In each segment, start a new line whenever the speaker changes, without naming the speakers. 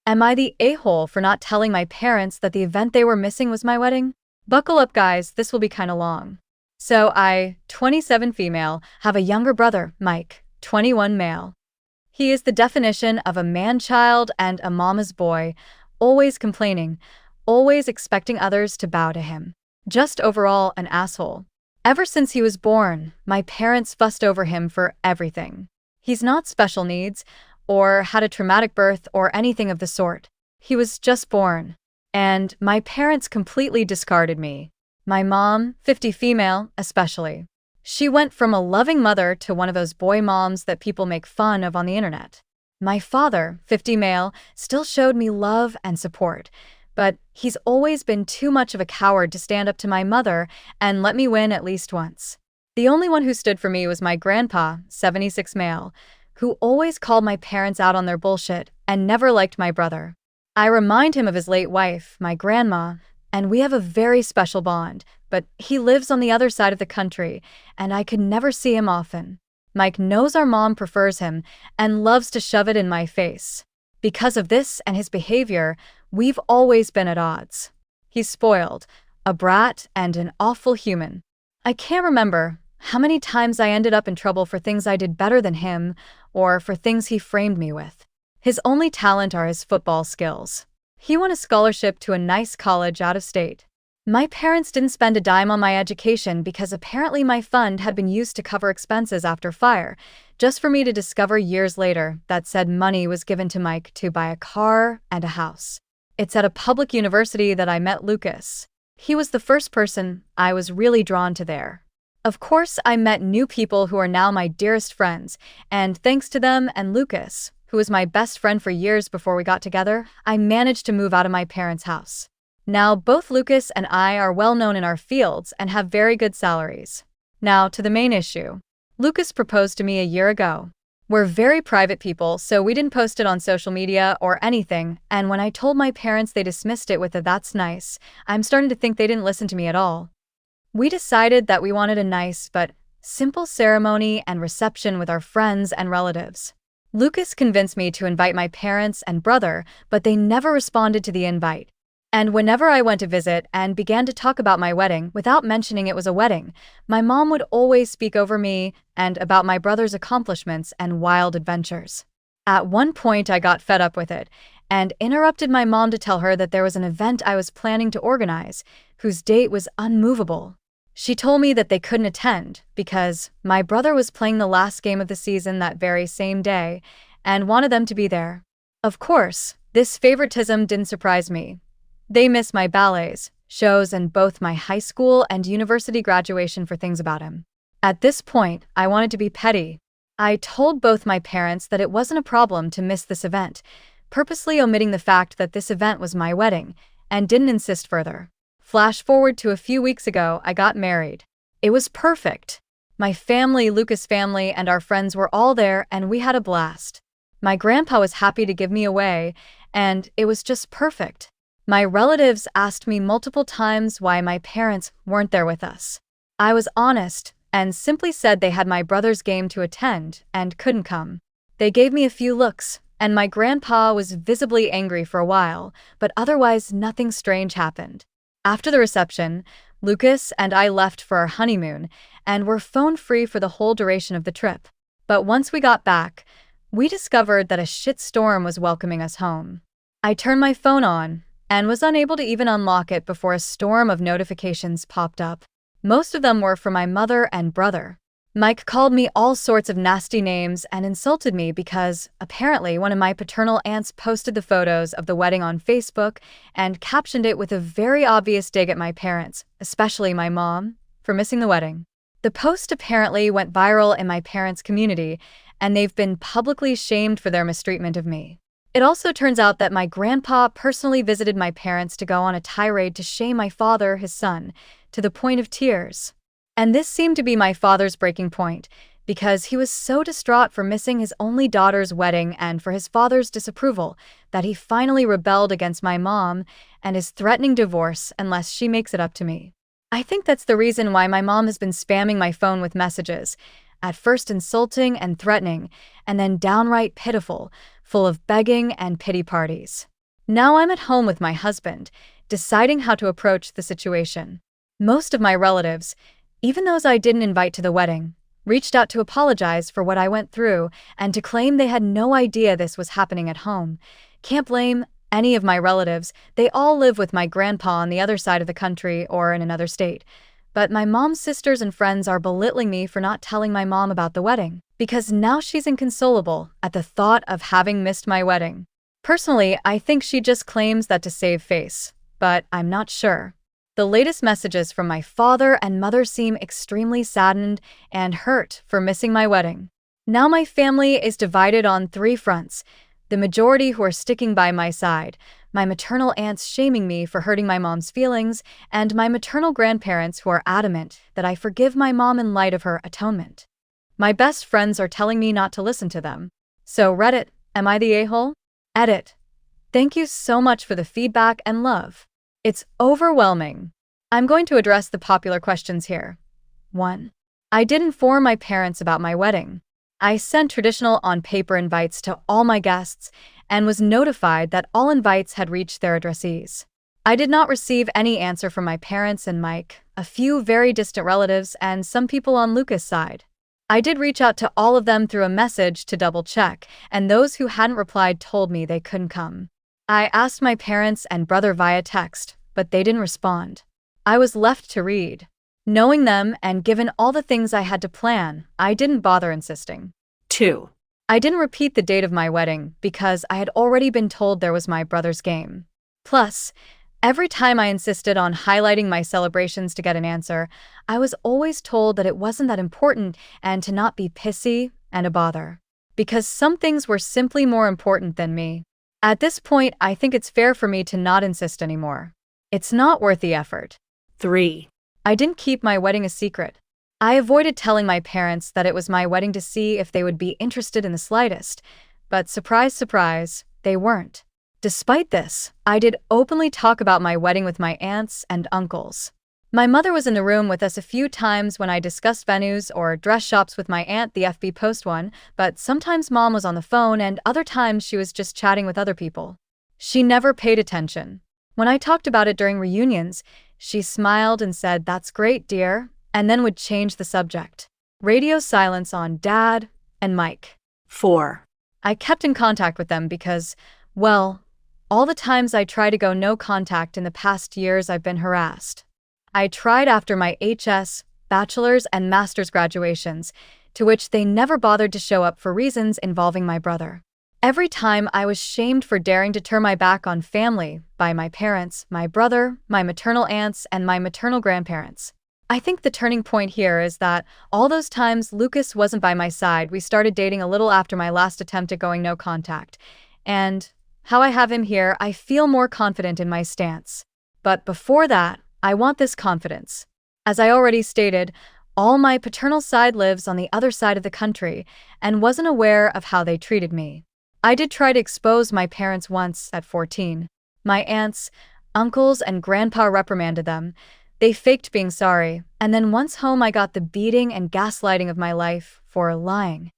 Am I the a-hole for not telling my parents that the event they were missing was my wedding? Buckle up, guys, this will be kinda long. So I, 27 female, have a younger brother, Mike, 21 male. He is the definition of a man-child and a mama's boy, always complaining, always expecting others to bow to him. Just overall an asshole. Ever since he was born, my parents fussed over him for everything. He's not special needs, or had a traumatic birth or anything of the sort. He was just born. And my parents completely discarded me. My mom, 50 female, especially. She went from a loving mother to one of those boy moms that people make fun of on the internet. My father, 50 male, still showed me love and support, but he's always been too much of a coward to stand up to my mother and let me win at least once. The only one who stood for me was my grandpa, 76 male, who always called my parents out on their bullshit and never liked my brother. I remind him of his late wife, my grandma, and we have a very special bond, but he lives on the other side of the country, and I could never see him often. Mike knows our mom prefers him and loves to shove it in my face. Because of this and his behavior, we've always been at odds. He's spoiled, a brat, and an awful human. I can't remember how many times I ended up in trouble for things I did better than him or for things he framed me with. His only talent are his football skills. He won a scholarship to a nice college out of state. My parents didn't spend a dime on my education because apparently my fund had been used to cover expenses after fire, just for me to discover years later that said money was given to Mike to buy a car and a house. It's at a public university that I met Lucas. He was the first person I was really drawn to there. Of course, I met new people who are now my dearest friends, and thanks to them and Lucas, who was my best friend for years before we got together, I managed to move out of my parents' house. Now, both Lucas and I are well known in our fields and have very good salaries. Now, to the main issue. Lucas proposed to me a year ago. We're very private people, so we didn't post it on social media or anything, and when I told my parents, they dismissed it with a "that's nice." I'm starting to think they didn't listen to me at all. We decided that we wanted a nice but simple ceremony and reception with our friends and relatives. Lucas convinced me to invite my parents and brother, but they never responded to the invite. And whenever I went to visit and began to talk about my wedding without mentioning it was a wedding, my mom would always speak over me and about my brother's accomplishments and wild adventures. At one point, I got fed up with it and interrupted my mom to tell her that there was an event I was planning to organize, whose date was unmovable. She told me that they couldn't attend because my brother was playing the last game of the season that very same day and wanted them to be there. Of course, this favoritism didn't surprise me. They miss my ballets, shows, and both my high school and university graduation for things about him. At this point, I wanted to be petty. I told both my parents that it wasn't a problem to miss this event, purposely omitting the fact that this event was my wedding, and didn't insist further. Flash forward to a few weeks ago, I got married. It was perfect. My family, Lucas' family, and our friends were all there, and we had a blast. My grandpa was happy to give me away, and it was just perfect. My relatives asked me multiple times why my parents weren't there with us. I was honest and simply said they had my brother's game to attend and couldn't come. They gave me a few looks, and my grandpa was visibly angry for a while, but otherwise nothing strange happened. After the reception, Lucas and I left for our honeymoon and were phone-free for the whole duration of the trip. But once we got back, we discovered that a shitstorm was welcoming us home. I turned my phone on and was unable to even unlock it before a storm of notifications popped up. Most of them were from my mother and brother. Mike called me all sorts of nasty names and insulted me because, apparently, one of my paternal aunts posted the photos of the wedding on Facebook and captioned it with a very obvious dig at my parents, especially my mom, for missing the wedding. The post apparently went viral in my parents' community, and they've been publicly shamed for their mistreatment of me. It also turns out that my grandpa personally visited my parents to go on a tirade to shame my father, his son, to the point of tears. And this seemed to be my father's breaking point, because he was so distraught for missing his only daughter's wedding and for his father's disapproval that he finally rebelled against my mom and is threatening divorce unless she makes it up to me. I think that's the reason why my mom has been spamming my phone with messages, at first insulting and threatening, and then downright pitiful, full of begging and pity parties. Now I'm at home with my husband, deciding how to approach the situation. Most of my relatives, even those I didn't invite to the wedding, reached out to apologize for what I went through and to claim they had no idea this was happening at home. Can't blame any of my relatives. They all live with my grandpa on the other side of the country or in another state. But my mom's sisters and friends are belittling me for not telling my mom about the wedding, because now she's inconsolable at the thought of having missed my wedding. Personally, I think she just claims that to save face, but I'm not sure. The latest messages from my father and mother seem extremely saddened and hurt for missing my wedding. Now my family is divided on three fronts: the majority who are sticking by my side, my maternal aunts shaming me for hurting my mom's feelings, and my maternal grandparents who are adamant that I forgive my mom in light of her atonement. My best friends are telling me not to listen to them. So Reddit, am I the a-hole? Edit. Thank you so much for the feedback and love. It's overwhelming. I'm going to address the popular questions here. 1. I did inform my parents about my wedding. I sent traditional on-paper invites to all my guests and was notified that all invites had reached their addressees. I did not receive any answer from my parents and Mike, a few very distant relatives, and some people on Lucas' side. I did reach out to all of them through a message to double-check, and those who hadn't replied told me they couldn't come. I asked my parents and brother via text, but they didn't respond. I was left to read. Knowing them and given all the things I had to plan, I didn't bother insisting.
2.
I didn't repeat the date of my wedding because I had already been told there was my brother's game. Plus, every time I insisted on highlighting my celebrations to get an answer, I was always told that it wasn't that important and to not be pissy and a bother, because some things were simply more important than me. At this point, I think it's fair for me to not insist anymore. It's not worth the effort.
3.
I didn't keep my wedding a secret. I avoided telling my parents that it was my wedding to see if they would be interested in the slightest, but surprise, surprise, they weren't. Despite this, I did openly talk about my wedding with my aunts and uncles. My mother was in the room with us a few times when I discussed venues or dress shops with my aunt, the FB post one, but sometimes mom was on the phone and other times she was just chatting with other people. She never paid attention. When I talked about it during reunions, she smiled and said, "That's great, dear," and then would change the subject. Radio silence on Dad and Mike.
4.
I kept in contact with them because, well, all the times I tried to go no contact in the past years I've been harassed. I tried after my HS, bachelor's, and master's graduations, to which they never bothered to show up for reasons involving my brother. Every time I was shamed for daring to turn my back on family by my parents, my brother, my maternal aunts, and my maternal grandparents. I think the turning point here is that all those times Lucas wasn't by my side. We started dating a little after my last attempt at going no contact. And how I have him here, I feel more confident in my stance. But before that, I want this confidence. As I already stated, all my paternal side lives on the other side of the country and wasn't aware of how they treated me. I did try to expose my parents once at 14. My aunts, uncles, and grandpa reprimanded them. They faked being sorry, and then once home I got the beating and gaslighting of my life for lying.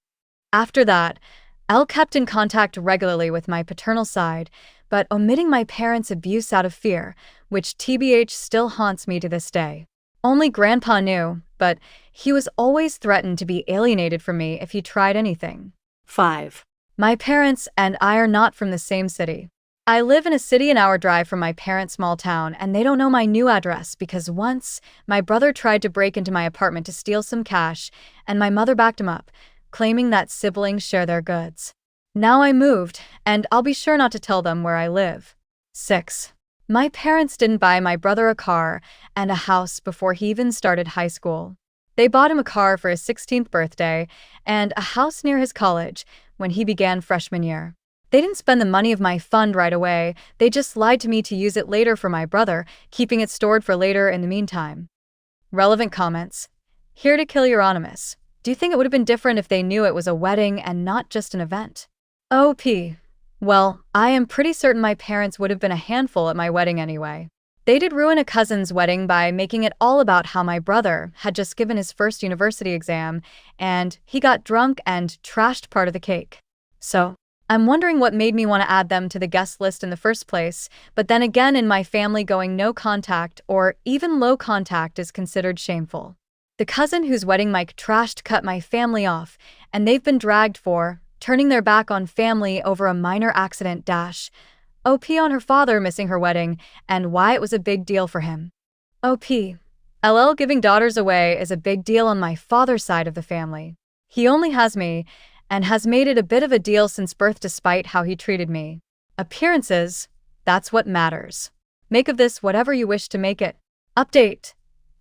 After that, Elle kept in contact regularly with my paternal side, but omitting my parents' abuse out of fear, which TBH still haunts me to this day. Only Grandpa knew, but he was always threatened to be alienated from me if he tried anything.
5.
My parents and I are not from the same city. I live in a city an hour drive from my parents' small town, and they don't know my new address because once my brother tried to break into my apartment to steal some cash, and my mother backed him up, claiming that siblings share their goods. Now I moved, and I'll be sure not to tell them where I live. 6. My parents didn't buy my brother a car and a house before he even started high school. They bought him a car for his 16th birthday and a house near his college when he began freshman year. They didn't spend the money of my fund right away, they just lied to me to use it later for my brother, keeping it stored for later in the meantime. Relevant comments. Here to kill your anonymous. Do you think it would have been different if they knew it was a wedding and not just an event? OP. Well, I am pretty certain my parents would have been a handful at my wedding anyway. They did ruin a cousin's wedding by making it all about how my brother had just given his first university exam and he got drunk and trashed part of the cake. So, I'm wondering what made me want to add them to the guest list in the first place, but then again, in my family, going no contact or even low contact is considered shameful. The cousin whose wedding Mike trashed cut my family off, and they've been dragged for turning their back on family over a minor accident dash. OP on her father missing her wedding and why it was a big deal for him. OP. LL giving daughters away is a big deal on my father's side of the family. He only has me, and has made it a bit of a deal since birth despite how he treated me. Appearances, that's what matters. Make of this whatever you wish to make it. Update.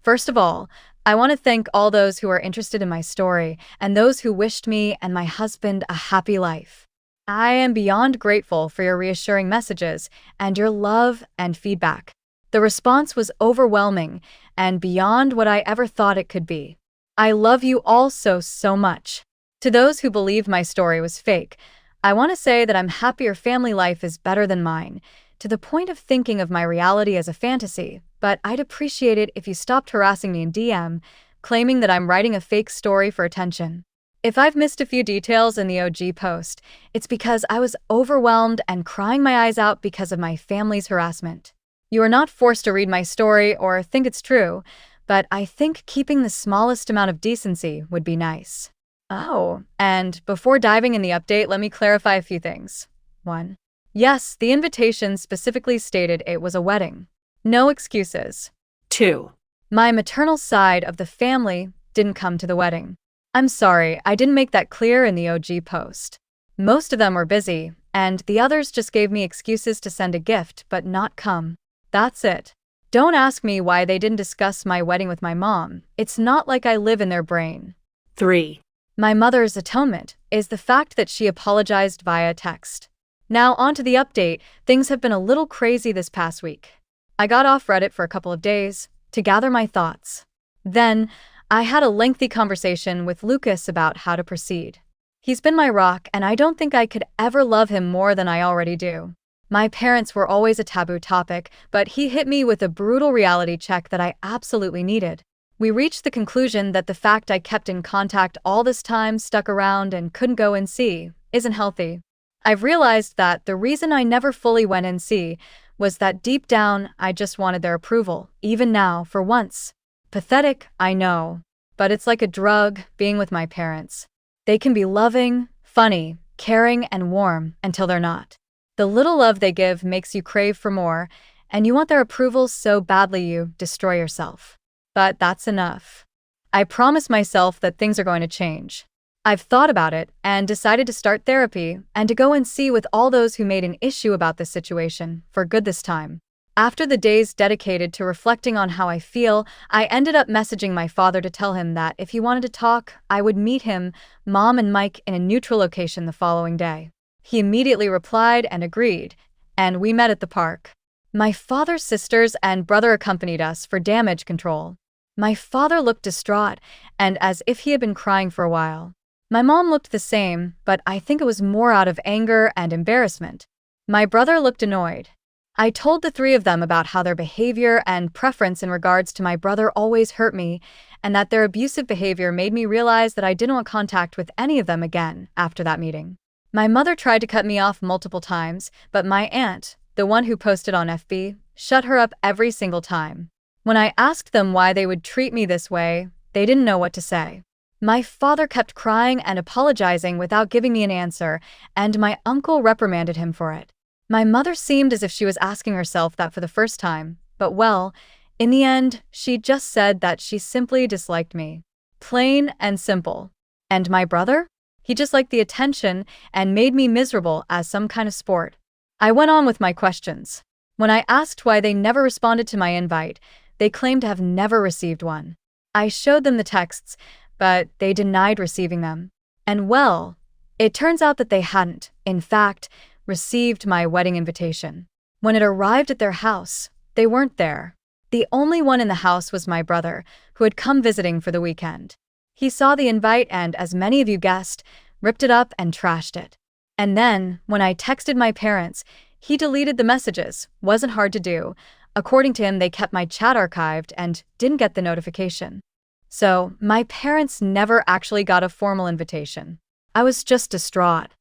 First of all, I want to thank all those who are interested in my story and those who wished me and my husband a happy life. I am beyond grateful for your reassuring messages and your love and feedback. The response was overwhelming and beyond what I ever thought it could be. I love you all so much. To those who believe my story was fake, I want to say that I'm happy your family life is better than mine, to the point of thinking of my reality as a fantasy, but I'd appreciate it if you stopped harassing me in DM, claiming that I'm writing a fake story for attention. If I've missed a few details in the OG post, it's because I was overwhelmed and crying my eyes out because of my family's harassment. You are not forced to read my story or think it's true, but I think keeping the smallest amount of decency would be nice. Oh, and before diving in the update, let me clarify a few things. 1. Yes, the invitation specifically stated it was a wedding. No excuses.
2.
My maternal side of the family didn't come to the wedding. I'm sorry, I didn't make that clear in the OG post. Most of them were busy, and the others just gave me excuses to send a gift but not come. That's it. Don't ask me why they didn't discuss my wedding with my mom. It's not like I live in their brain.
3.
My mother's atonement is the fact that she apologized via text. Now on to the update. Things have been a little crazy this past week. I got off Reddit for a couple of days to gather my thoughts. Then, I had a lengthy conversation with Lucas about how to proceed. He's been my rock, and I don't think I could ever love him more than I already do. My parents were always a taboo topic, but he hit me with a brutal reality check that I absolutely needed. We reached the conclusion that the fact I kept in contact all this time, stuck around, and couldn't go and see, isn't healthy. I've realized that the reason I never fully went and see was that deep down I just wanted their approval, even now, for once. Pathetic, I know, but it's like a drug being with my parents. They can be loving, funny, caring, and warm until they're not. The little love they give makes you crave for more, and you want their approval so badly you destroy yourself. But that's enough. I promise myself that things are going to change. I've thought about it and decided to start therapy and to go and see with all those who made an issue about this situation for good this time. After the days dedicated to reflecting on how I feel, I ended up messaging my father to tell him that if he wanted to talk, I would meet him, Mom, and Mike in a neutral location the following day. He immediately replied and agreed, and we met at the park. My father's sisters and brother accompanied us for damage control. My father looked distraught and as if he had been crying for a while. My mom looked the same, but I think it was more out of anger and embarrassment. My brother looked annoyed. I told the three of them about how their behavior and preference in regards to my brother always hurt me, and that their abusive behavior made me realize that I didn't want contact with any of them again after that meeting. My mother tried to cut me off multiple times, but my aunt, the one who posted on FB, shut her up every single time. When I asked them why they would treat me this way, they didn't know what to say. My father kept crying and apologizing without giving me an answer, and my uncle reprimanded him for it. My mother seemed as if she was asking herself that for the first time, but well, in the end, she just said that she simply disliked me. Plain and simple. And my brother? He just liked the attention and made me miserable as some kind of sport. I went on with my questions. When I asked why they never responded to my invite, they claimed to have never received one. I showed them the texts, but they denied receiving them. And well, it turns out that they hadn't, in fact, received my wedding invitation. When it arrived at their house, they weren't there. The only one in the house was my brother, who had come visiting for the weekend. He saw the invite and, as many of you guessed, ripped it up and trashed it. And then, when I texted my parents, he deleted the messages. Wasn't hard to do. According to him, they kept my chat archived and didn't get the notification. So, my parents never actually got a formal invitation. I was just distraught.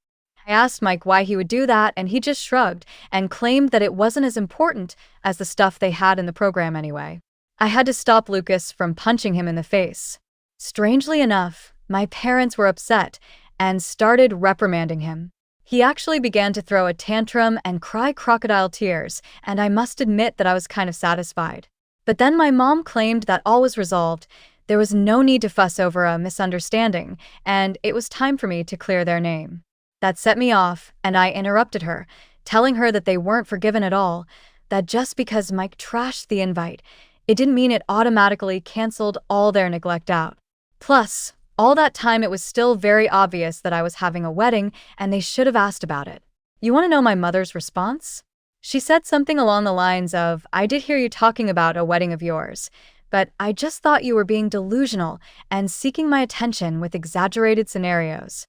I asked Mike why he would do that, and he just shrugged and claimed that it wasn't as important as the stuff they had in the program anyway. I had to stop Lucas from punching him in the face. Strangely enough, my parents were upset and started reprimanding him. He actually began to throw a tantrum and cry crocodile tears, and I must admit that I was kind of satisfied. But then my mom claimed that all was resolved. There was no need to fuss over a misunderstanding, and it was time for me to clear their name. That set me off, and I interrupted her, telling her that they weren't forgiven at all, that just because Mike trashed the invite, it didn't mean it automatically canceled all their neglect out. Plus, all that time it was still very obvious that I was having a wedding, and they should have asked about it. You want to know my mother's response? She said something along the lines of, "I did hear you talking about a wedding of yours, but I just thought you were being delusional and seeking my attention with exaggerated scenarios."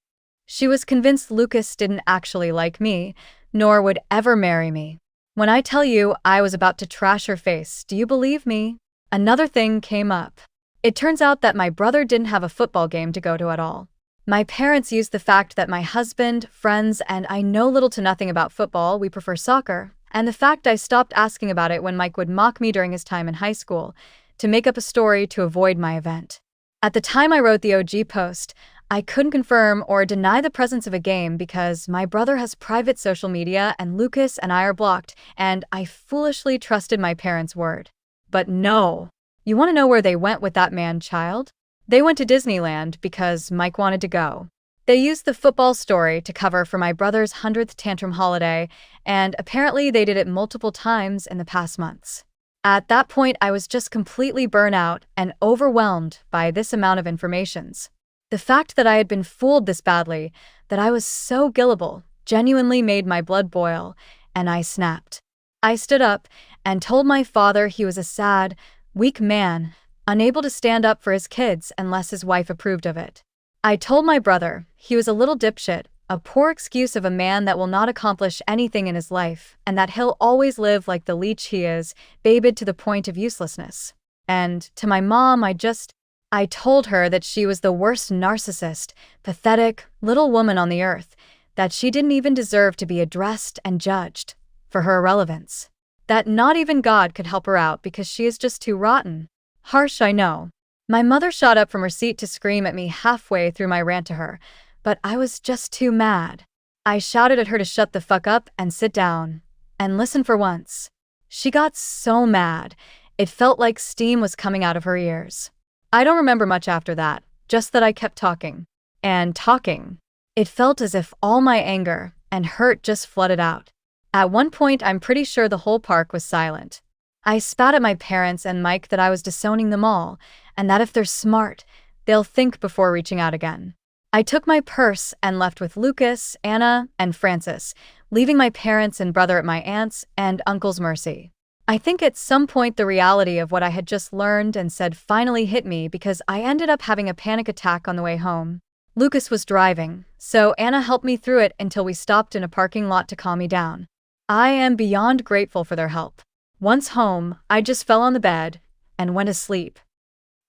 She was convinced Lucas didn't actually like me, nor would ever marry me. When I tell you I was about to trash her face, do you believe me? Another thing came up. It turns out that my brother didn't have a football game to go to at all. My parents used the fact that my husband, friends, and I know little to nothing about football, we prefer soccer, and the fact I stopped asking about it when Mike would mock me during his time in high school, to make up a story to avoid my event. At the time I wrote the OG post, I couldn't confirm or deny the presence of a game because my brother has private social media and Lucas and I are blocked, and I foolishly trusted my parents' word. But no. You want to know where they went with that man-child? They went to Disneyland because Mike wanted to go. They used the football story to cover for my brother's 100th tantrum holiday, and apparently they did it multiple times in the past months. At that point, I was just completely burnt out and overwhelmed by this amount of informations. The fact that I had been fooled this badly, that I was so gullible, genuinely made my blood boil, and I snapped. I stood up and told my father he was a sad, weak man, unable to stand up for his kids unless his wife approved of it. I told my brother he was a little dipshit, a poor excuse of a man that will not accomplish anything in his life, and that he'll always live like the leech he is, babid to the point of uselessness. And to my mom, I told her that she was the worst narcissist, pathetic, little woman on the earth, that she didn't even deserve to be addressed and judged for her irrelevance. That not even God could help her out because she is just too rotten. Harsh, I know. My mother shot up from her seat to scream at me halfway through my rant to her, but I was just too mad. I shouted at her to shut the fuck up and sit down, and listen for once. She got so mad, it felt like steam was coming out of her ears. I don't remember much after that, just that I kept talking. And talking. It felt as if all my anger and hurt just flooded out. At one point, I'm pretty sure the whole park was silent. I spat at my parents and Mike that I was disowning them all, and that if they're smart, they'll think before reaching out again. I took my purse and left with Lucas, Anna, and Francis, leaving my parents and brother at my aunt's and uncle's mercy. I think at some point the reality of what I had just learned and said finally hit me because I ended up having a panic attack on the way home. Lucas was driving, so Anna helped me through it until we stopped in a parking lot to calm me down. I am beyond grateful for their help. Once home, I just fell on the bed and went to sleep.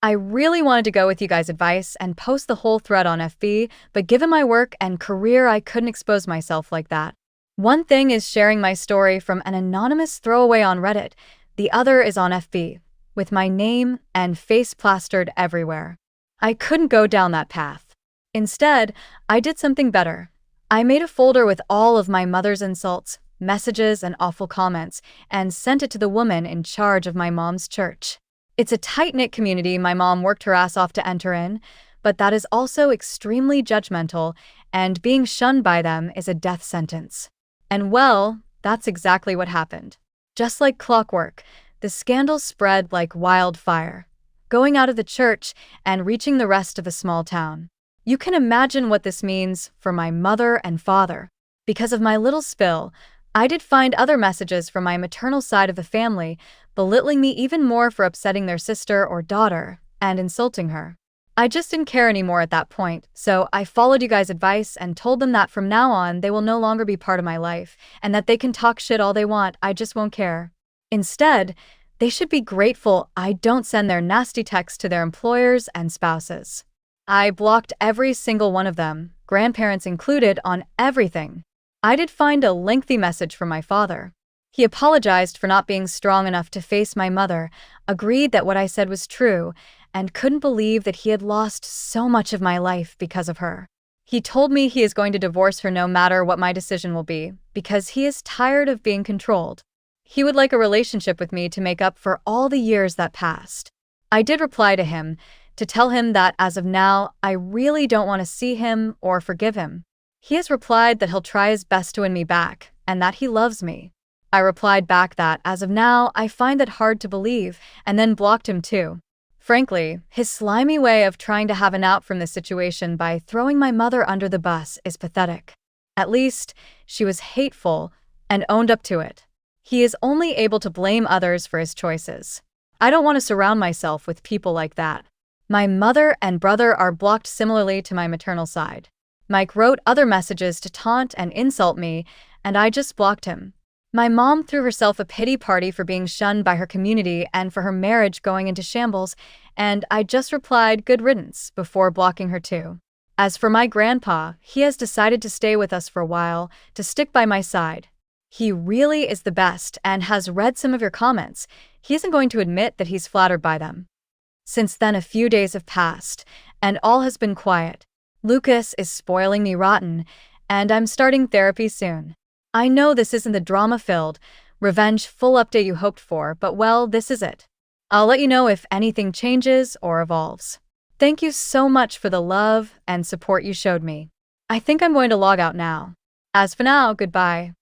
I really wanted to go with you guys' advice and post the whole thread on FB, but given my work and career, I couldn't expose myself like that. One thing is sharing my story from an anonymous throwaway on Reddit. The other is on FB, with my name and face plastered everywhere. I couldn't go down that path. Instead, I did something better. I made a folder with all of my mother's insults, messages, and awful comments, and sent it to the woman in charge of my mom's church. It's a tight-knit community my mom worked her ass off to enter in, but that is also extremely judgmental, and being shunned by them is a death sentence. And well, that's exactly what happened. Just like clockwork, the scandal spread like wildfire, going out of the church and reaching the rest of the small town. You can imagine what this means for my mother and father. Because of my little spill, I did find other messages from my maternal side of the family, belittling me even more for upsetting their sister or daughter and insulting her. I just didn't care anymore at that point, so I followed you guys' advice and told them that from now on they will no longer be part of my life, and that they can talk shit all they want, I just won't care. Instead, they should be grateful I don't send their nasty texts to their employers and spouses. I blocked every single one of them, grandparents included, on everything. I did find a lengthy message from my father. He apologized for not being strong enough to face my mother, agreed that what I said was true, and couldn't believe that he had lost so much of my life because of her. He told me he is going to divorce her no matter what my decision will be, because he is tired of being controlled. He would like a relationship with me to make up for all the years that passed. I did reply to him, to tell him that as of now, I really don't want to see him or forgive him. He has replied that he'll try his best to win me back, and that he loves me. I replied back that as of now, I find that hard to believe, and then blocked him too. Frankly, his slimy way of trying to have an out from this situation by throwing my mother under the bus is pathetic. At least, she was hateful and owned up to it. He is only able to blame others for his choices. I don't want to surround myself with people like that. My mother and brother are blocked similarly to my maternal side. Mike wrote other messages to taunt and insult me, and I just blocked him. My mom threw herself a pity party for being shunned by her community and for her marriage going into shambles, and I just replied good riddance before blocking her too. As for my grandpa, he has decided to stay with us for a while, to stick by my side. He really is the best and has read some of your comments. He isn't going to admit that he's flattered by them. Since then, a few days have passed, and all has been quiet. Lucas is spoiling me rotten, and I'm starting therapy soon. I know this isn't the drama-filled, revenge-full update you hoped for, but well, this is it. I'll let you know if anything changes or evolves. Thank you so much for the love and support you showed me. I think I'm going to log out now. As for now, goodbye.